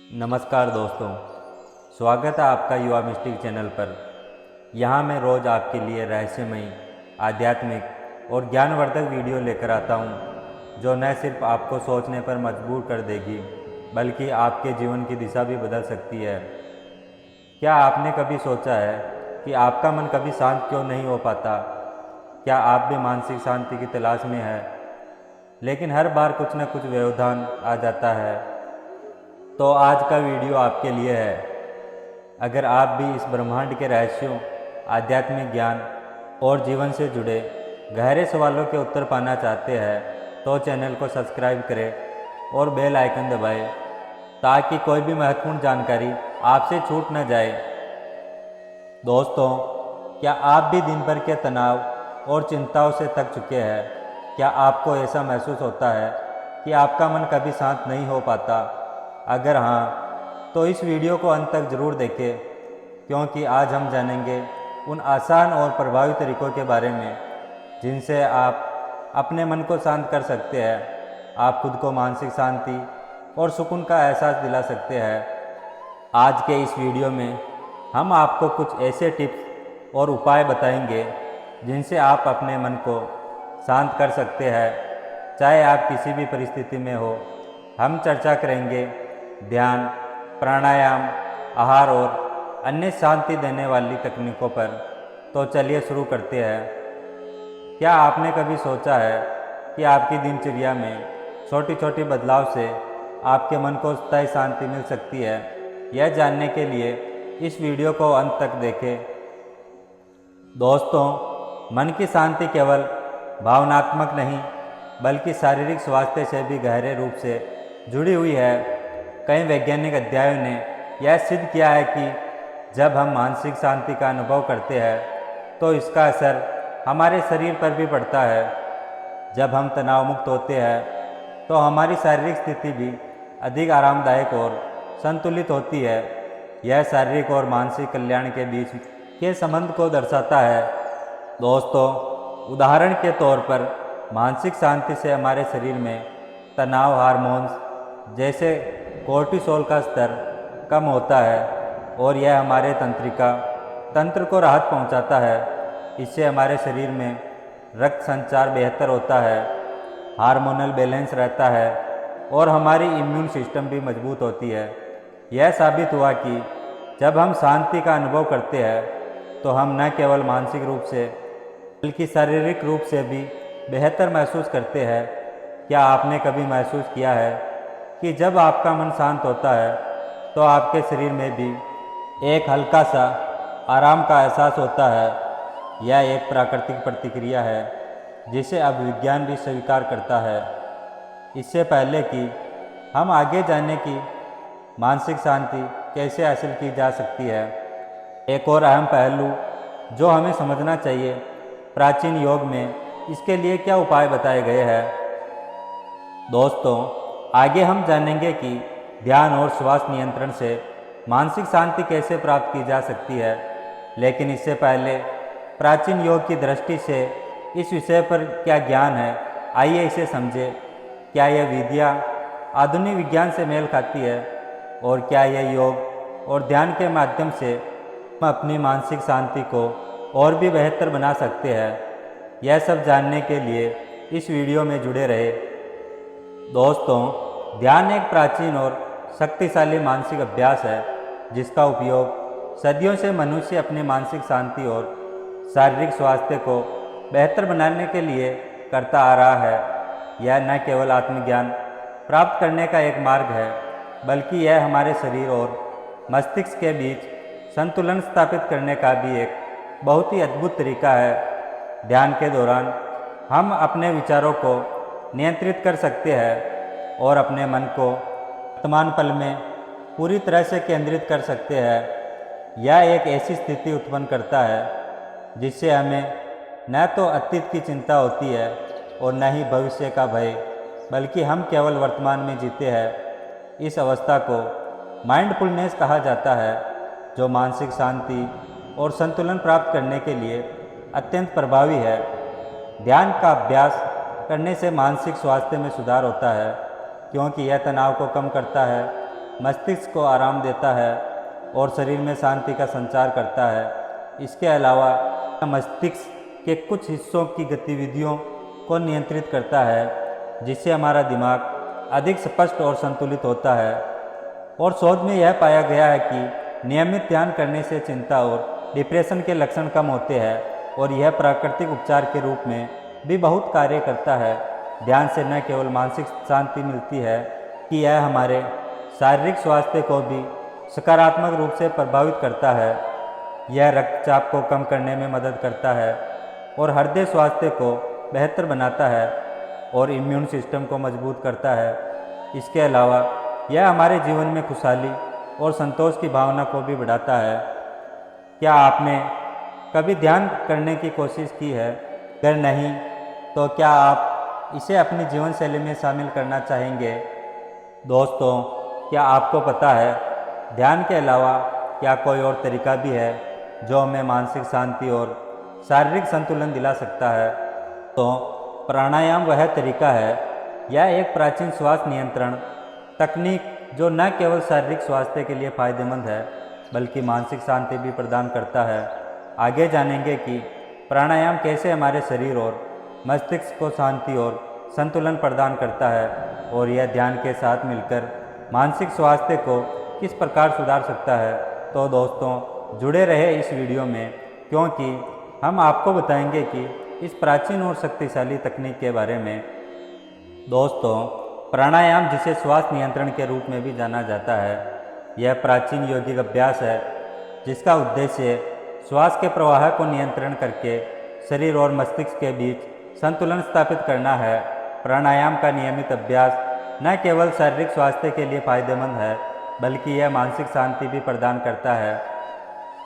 नमस्कार दोस्तों, स्वागत है आपका युवा मिस्टिक चैनल पर। यहाँ मैं रोज़ आपके लिए रहस्यमयी, आध्यात्मिक और ज्ञानवर्धक वीडियो लेकर आता हूँ, जो न सिर्फ आपको सोचने पर मजबूर कर देगी, बल्कि आपके जीवन की दिशा भी बदल सकती है। क्या आपने कभी सोचा है कि आपका मन कभी शांत क्यों नहीं हो पाता? क्या आप भी मानसिक शांति की तलाश में हैं, लेकिन हर बार कुछ न कुछ व्यवधान आ जाता है? तो आज का वीडियो आपके लिए है। अगर आप भी इस ब्रह्मांड के रहस्यों, आध्यात्मिक ज्ञान और जीवन से जुड़े गहरे सवालों के उत्तर पाना चाहते हैं, तो चैनल को सब्सक्राइब करें और बेल आइकन दबाएं, ताकि कोई भी महत्वपूर्ण जानकारी आपसे छूट न जाए। दोस्तों, क्या आप भी दिन भर के तनाव और चिंताओं से थक चुके हैं? क्या आपको ऐसा महसूस होता है कि आपका मन कभी शांत नहीं हो पाता? अगर हाँ, तो इस वीडियो को अंत तक ज़रूर देखें, क्योंकि आज हम जानेंगे उन आसान और प्रभावी तरीकों के बारे में जिनसे आप अपने मन को शांत कर सकते हैं, आप खुद को मानसिक शांति और सुकून का एहसास दिला सकते हैं। आज के इस वीडियो में हम आपको कुछ ऐसे टिप्स और उपाय बताएंगे जिनसे आप अपने मन को शांत कर सकते हैं, चाहे आप किसी भी परिस्थिति में हो। हम चर्चा करेंगे ध्यान, प्राणायाम, आहार और अन्य शांति देने वाली तकनीकों पर। तो चलिए शुरू करते हैं। क्या आपने कभी सोचा है कि आपकी दिनचर्या में छोटी छोटी बदलाव से आपके मन को स्थायी शांति मिल सकती है? यह जानने के लिए इस वीडियो को अंत तक देखें। दोस्तों, मन की शांति केवल भावनात्मक नहीं, बल्कि शारीरिक स्वास्थ्य से भी गहरे रूप से जुड़ी हुई है। कई वैज्ञानिक अध्ययनों ने यह सिद्ध किया है कि जब हम मानसिक शांति का अनुभव करते हैं, तो इसका असर हमारे शरीर पर भी पड़ता है। जब हम तनाव मुक्त होते हैं, तो हमारी शारीरिक स्थिति भी अधिक आरामदायक और संतुलित होती है। यह शारीरिक और मानसिक कल्याण के बीच के संबंध को दर्शाता है। दोस्तों, उदाहरण के तौर पर मानसिक शांति से हमारे शरीर में तनाव हार्मोन्स जैसे कोर्टिसोल का स्तर कम होता है और यह हमारे तंत्र को राहत पहुंचाता है। इससे हमारे शरीर में रक्त संचार बेहतर होता है, हार्मोनल बैलेंस रहता है और हमारी इम्यून सिस्टम भी मजबूत होती है। यह साबित हुआ कि जब हम शांति का अनुभव करते हैं, तो हम न केवल मानसिक रूप से बल्कि शारीरिक रूप से भी बेहतर महसूस करते हैं। क्या आपने कभी महसूस किया है कि जब आपका मन शांत होता है, तो आपके शरीर में भी एक हल्का सा आराम का एहसास होता है? यह एक प्राकृतिक प्रतिक्रिया है जिसे अब विज्ञान भी स्वीकार करता है। इससे पहले कि हम आगे जाने की मानसिक शांति कैसे हासिल की जा सकती है, एक और अहम पहलू जो हमें समझना चाहिए, प्राचीन योग में इसके लिए क्या उपाय बताए गए हैं। दोस्तों, आगे हम जानेंगे कि ध्यान और श्वास नियंत्रण से मानसिक शांति कैसे प्राप्त की जा सकती है। लेकिन इससे पहले प्राचीन योग की दृष्टि से इस विषय पर क्या ज्ञान है, आइए इसे समझें। क्या यह विद्या आधुनिक विज्ञान से मेल खाती है, और क्या यह योग और ध्यान के माध्यम से हम अपनी मानसिक शांति को और भी बेहतर बना सकते हैं? यह सब जानने के लिए इस वीडियो में जुड़े रहे। दोस्तों, ध्यान एक प्राचीन और शक्तिशाली मानसिक अभ्यास है जिसका उपयोग सदियों से मनुष्य अपनी मानसिक शांति और शारीरिक स्वास्थ्य को बेहतर बनाने के लिए करता आ रहा है। यह न केवल आत्मज्ञान प्राप्त करने का एक मार्ग है, बल्कि यह हमारे शरीर और मस्तिष्क के बीच संतुलन स्थापित करने का भी एक बहुत ही अद्भुत तरीका है। ध्यान के दौरान हम अपने विचारों को नियंत्रित कर सकते हैं और अपने मन को वर्तमान पल में पूरी तरह से केंद्रित कर सकते हैं। यह एक ऐसी स्थिति उत्पन्न करता है जिससे हमें न तो अतीत की चिंता होती है और न ही भविष्य का भय, बल्कि हम केवल वर्तमान में जीते हैं। इस अवस्था को माइंडफुलनेस कहा जाता है, जो मानसिक शांति और संतुलन प्राप्त करने के लिए अत्यंत प्रभावी है। ध्यान का अभ्यास करने से मानसिक स्वास्थ्य में सुधार होता है, क्योंकि यह तनाव को कम करता है मस्तिष्क को आराम देता है और शरीर में शांति का संचार करता है। इसके अलावा मस्तिष्क के कुछ हिस्सों की गतिविधियों को नियंत्रित करता है, जिससे हमारा दिमाग अधिक स्पष्ट और संतुलित होता है। और शोध में यह पाया गया है कि नियमित ध्यान करने से चिंता और डिप्रेशन के लक्षण कम होते हैं और यह प्राकृतिक उपचार के रूप में भी बहुत कार्य करता है। ध्यान से न केवल मानसिक शांति मिलती है कि यह हमारे शारीरिक स्वास्थ्य को भी सकारात्मक रूप से प्रभावित करता है। यह रक्तचाप को कम करने में मदद करता है और हृदय स्वास्थ्य को बेहतर बनाता है और इम्यून सिस्टम को मजबूत करता है। इसके अलावा यह हमारे जीवन में खुशहाली और संतोष की भावना को भी बढ़ाता है। क्या आपने कभी ध्यान करने की कोशिश की है? अगर नहीं, तो क्या आप इसे अपनी जीवन शैली में शामिल करना चाहेंगे? दोस्तों, क्या आपको पता है ध्यान के अलावा क्या कोई और तरीका भी है जो हमें मानसिक शांति और शारीरिक संतुलन दिला सकता है? तो प्राणायाम वह तरीका है। यह एक प्राचीन श्वास नियंत्रण तकनीक जो न केवल शारीरिक स्वास्थ्य के लिए फायदेमंद है बल्कि मानसिक शांति भी प्रदान करता है। आगे जानेंगे कि प्राणायाम कैसे हमारे शरीर और मस्तिष्क को शांति और संतुलन प्रदान करता है और यह ध्यान के साथ मिलकर मानसिक स्वास्थ्य को किस प्रकार सुधार सकता है। तो दोस्तों, जुड़े रहे इस वीडियो में, क्योंकि हम आपको बताएंगे कि इस प्राचीन और शक्तिशाली तकनीक के बारे में। दोस्तों, प्राणायाम, जिसे श्वास नियंत्रण के रूप में भी जाना जाता है, यह प्राचीन यौगिक अभ्यास है जिसका उद्देश्य श्वास के प्रवाह को नियंत्रण करके शरीर और मस्तिष्क के बीच संतुलन स्थापित करना है। प्राणायाम का नियमित अभ्यास न केवल शारीरिक स्वास्थ्य के लिए फायदेमंद है बल्कि यह मानसिक शांति भी प्रदान करता है।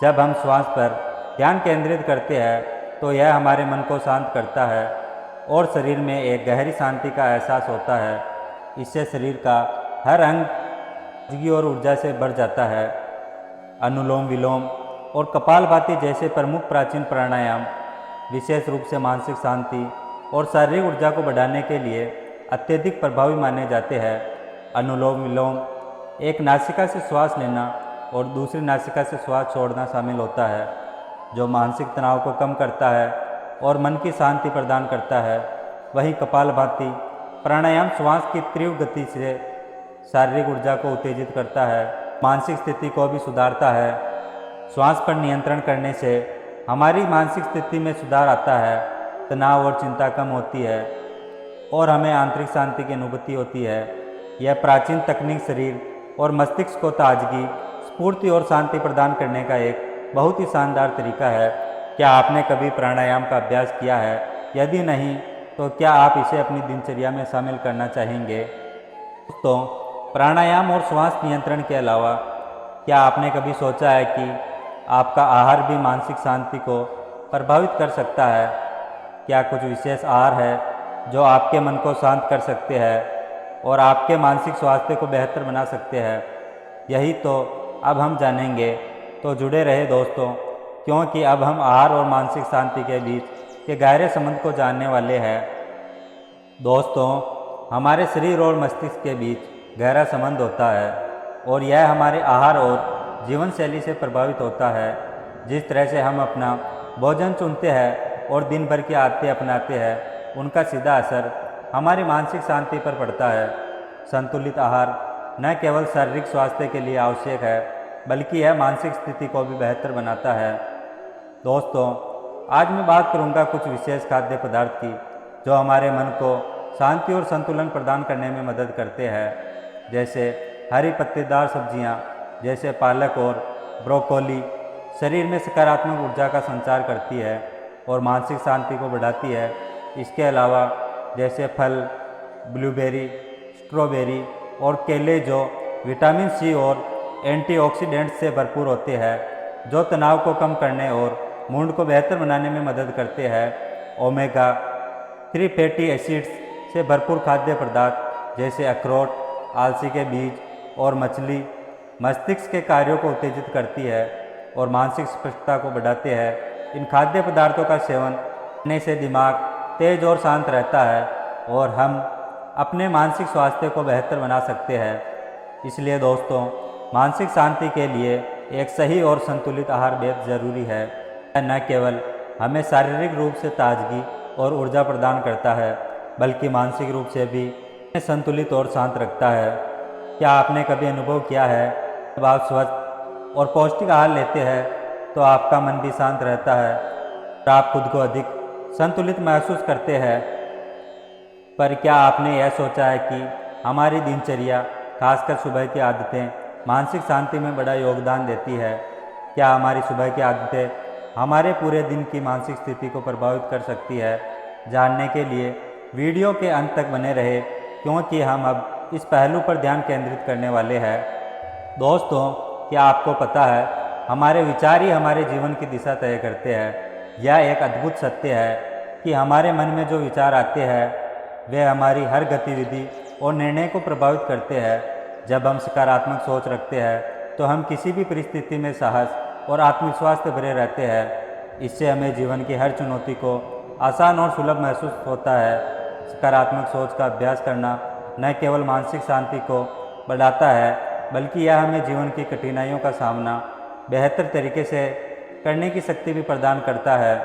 जब हम श्वास पर ध्यान केंद्रित करते हैं तो यह हमारे मन को शांत करता है और शरीर में एक गहरी शांति का एहसास होता है। इससे शरीर का हर अंग ताजगी और ऊर्जा से भर जाता है। अनुलोम विलोम और कपालभाति जैसे प्रमुख प्राचीन प्राणायाम विशेष रूप से मानसिक शांति और शारीरिक ऊर्जा को बढ़ाने के लिए अत्यधिक प्रभावी माने जाते हैं। अनुलोम विलोम एक नासिका से श्वास लेना और दूसरी नासिका से श्वास छोड़ना शामिल होता है, जो मानसिक तनाव को कम करता है और मन की शांति प्रदान करता है। वहीं कपालभाति प्राणायाम श्वास की तीव्र गति से शारीरिक ऊर्जा को उत्तेजित करता है, मानसिक स्थिति को भी सुधारता है। श्वास पर नियंत्रण करने से हमारी मानसिक स्थिति में सुधार आता है, तनाव और चिंता कम होती है और हमें आंतरिक शांति की अनुभूति होती है। यह प्राचीन तकनीक शरीर और मस्तिष्क को ताजगी, स्फूर्ति और शांति प्रदान करने का एक बहुत ही शानदार तरीका है। क्या आपने कभी प्राणायाम का अभ्यास किया है? यदि नहीं, तो क्या आप इसे अपनी दिनचर्या में शामिल करना चाहेंगे? तो प्राणायाम और श्वास नियंत्रण के अलावा क्या आपने कभी सोचा है कि आपका आहार भी मानसिक शांति को प्रभावित कर सकता है? क्या कुछ विशेष आहार है जो आपके मन को शांत कर सकते हैं और आपके मानसिक स्वास्थ्य को बेहतर बना सकते हैं? यही तो अब हम जानेंगे। तो जुड़े रहे दोस्तों, क्योंकि अब हम आहार और मानसिक शांति के बीच के गहरे संबंध को जानने वाले हैं। दोस्तों, हमारे शरीर और मस्तिष्क के बीच गहरा संबंध होता है और यह हमारे आहार और जीवन शैली से प्रभावित होता है। जिस तरह से हम अपना भोजन चुनते हैं और दिन भर की आदतें अपनाते हैं, उनका सीधा असर हमारी मानसिक शांति पर पड़ता है। संतुलित आहार न केवल शारीरिक स्वास्थ्य के लिए आवश्यक है बल्कि यह मानसिक स्थिति को भी बेहतर बनाता है। दोस्तों, आज मैं बात करूंगा कुछ विशेष खाद्य पदार्थ की जो हमारे मन को शांति और संतुलन प्रदान करने में मदद करते हैं, जैसे हरी पत्तेदार सब्जियां जैसे पालक और ब्रोकोली शरीर में सकारात्मक ऊर्जा का संचार करती है और मानसिक शांति को बढ़ाती है। इसके अलावा जैसे फल, ब्लूबेरी, स्ट्रॉबेरी और केले जो विटामिन सी और एंटीऑक्सीडेंट्स से भरपूर होते हैं, जो तनाव को कम करने और मूड को बेहतर बनाने में मदद करते हैं। ओमेगा 3 फैटी एसिड्स से भरपूर खाद्य पदार्थ जैसे अखरोट, अलसी के बीज और मछली मस्तिष्क के कार्यों को उत्तेजित करती है और मानसिक स्पष्टता को बढ़ाते हैं। इन खाद्य पदार्थों का सेवन करने से दिमाग तेज और शांत रहता है और हम अपने मानसिक स्वास्थ्य को बेहतर बना सकते हैं। इसलिए दोस्तों, मानसिक शांति के लिए एक सही और संतुलित आहार बेहद ज़रूरी है। यह न केवल हमें शारीरिक रूप से ताजगी और ऊर्जा प्रदान करता है, बल्कि मानसिक रूप से भी हमें संतुलित और शांत रखता है। क्या आपने कभी अनुभव किया है, जब आप स्वस्थ और पौष्टिक आहार लेते हैं तो आपका मन भी शांत रहता है और आप खुद को अधिक संतुलित महसूस करते हैं? पर क्या आपने यह सोचा है कि हमारी दिनचर्या, खासकर सुबह की आदतें, मानसिक शांति में बड़ा योगदान देती है? क्या हमारी सुबह की आदतें हमारे पूरे दिन की मानसिक स्थिति को प्रभावित कर सकती है? जानने के लिए वीडियो के अंत तक बने रहे, क्योंकि हम अब इस पहलू पर ध्यान केंद्रित करने वाले हैं। दोस्तों, क्या आपको पता है, हमारे विचार ही हमारे जीवन की दिशा तय करते हैं। यह एक अद्भुत सत्य है कि हमारे मन में जो विचार आते हैं वे हमारी हर गतिविधि और निर्णय को प्रभावित करते हैं। जब हम सकारात्मक सोच रखते हैं तो हम किसी भी परिस्थिति में साहस और आत्मविश्वास से भरे रहते हैं। इससे हमें जीवन की हर चुनौती को आसान और सुलभ महसूस होता है। सकारात्मक सोच का अभ्यास करना न केवल मानसिक शांति को बढ़ाता है, बल्कि यह हमें जीवन की कठिनाइयों का सामना बेहतर तरीके से करने की शक्ति भी प्रदान करता है।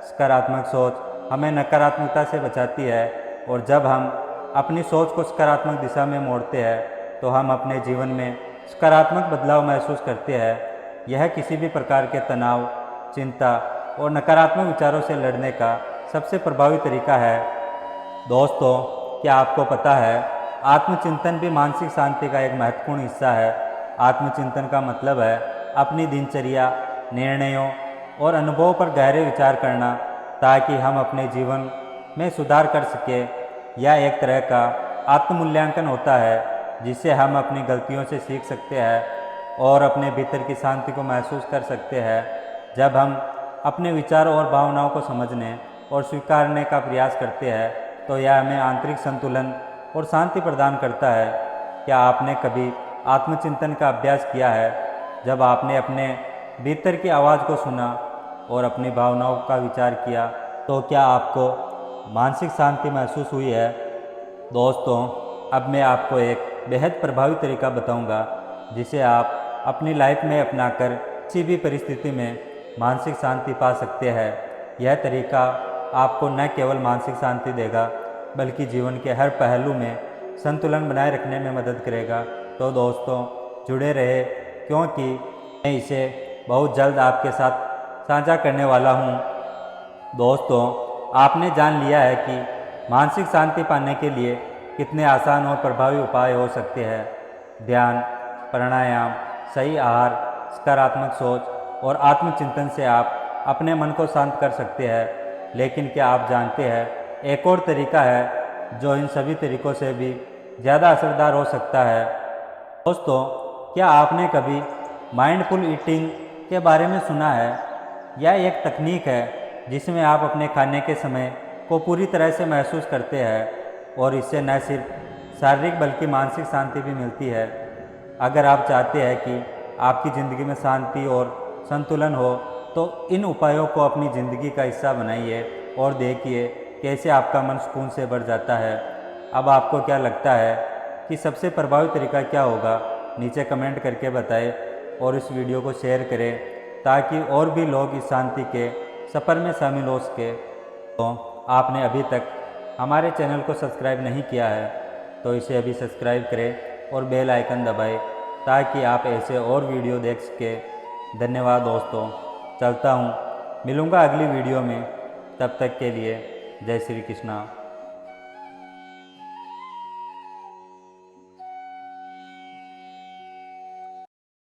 सकारात्मक सोच हमें नकारात्मकता से बचाती है, और जब हम अपनी सोच को सकारात्मक दिशा में मोड़ते हैं तो हम अपने जीवन में सकारात्मक बदलाव महसूस करते हैं। यह किसी भी प्रकार के तनाव, चिंता और नकारात्मक विचारों से लड़ने का सबसे प्रभावी तरीका है। दोस्तों, क्या आपको पता है, आत्मचिंतन भी मानसिक शांति का एक महत्वपूर्ण हिस्सा है। आत्मचिंतन का मतलब है अपनी दिनचर्या, निर्णयों और अनुभवों पर गहरे विचार करना, ताकि हम अपने जीवन में सुधार कर सके। यह एक तरह का आत्ममूल्यांकन होता है जिससे हम अपनी गलतियों से सीख सकते हैं और अपने भीतर की शांति को महसूस कर सकते हैं। जब हम अपने विचारों और भावनाओं को समझने और स्वीकारने का प्रयास करते हैं तो यह हमें आंतरिक संतुलन और शांति प्रदान करता है। क्या आपने कभी आत्मचिंतन का अभ्यास किया है, जब आपने अपने भीतर की आवाज़ को सुना और अपनी भावनाओं का विचार किया, तो क्या आपको मानसिक शांति महसूस हुई है? दोस्तों, अब मैं आपको एक बेहद प्रभावी तरीका बताऊंगा जिसे आप अपनी लाइफ में अपनाकर किसी भी परिस्थिति में मानसिक शांति पा सकते हैं। यह तरीका आपको न केवल मानसिक शांति देगा, बल्कि जीवन के हर पहलू में संतुलन बनाए रखने में मदद करेगा। तो दोस्तों, जुड़े रहे, क्योंकि मैं इसे बहुत जल्द आपके साथ साझा करने वाला हूँ। दोस्तों, आपने जान लिया है कि मानसिक शांति पाने के लिए कितने आसान और प्रभावी उपाय हो सकते हैं। ध्यान, प्राणायाम, सही आहार, सकारात्मक सोच और आत्मचिंतन से आप अपने मन को शांत कर सकते हैं। लेकिन क्या आप जानते हैं, एक और तरीका है जो इन सभी तरीकों से भी ज़्यादा असरदार हो सकता है। दोस्तों, क्या आपने कभी माइंडफुल ईटिंग के बारे में सुना है? यह एक तकनीक है जिसमें आप अपने खाने के समय को पूरी तरह से महसूस करते हैं, और इससे न सिर्फ शारीरिक बल्कि मानसिक शांति भी मिलती है। अगर आप चाहते हैं कि आपकी ज़िंदगी में शांति और संतुलन हो, तो इन उपायों को अपनी ज़िंदगी का हिस्सा बनाइए और देखिए कैसे आपका मन सुकून से भर जाता है। अब आपको क्या लगता है कि सबसे प्रभावी तरीका क्या होगा? नीचे कमेंट करके बताएं और इस वीडियो को शेयर करें ताकि और भी लोग इस शांति के सफ़र में शामिल हो सके। तो आपने अभी तक हमारे चैनल को सब्सक्राइब नहीं किया है तो इसे अभी सब्सक्राइब करें और बेल आइकन दबाएं ताकि आप ऐसे और वीडियो देख सकें। धन्यवाद दोस्तों, चलता हूँ, मिलूँगा अगली वीडियो में। तब तक के लिए जय श्री कृष्णा।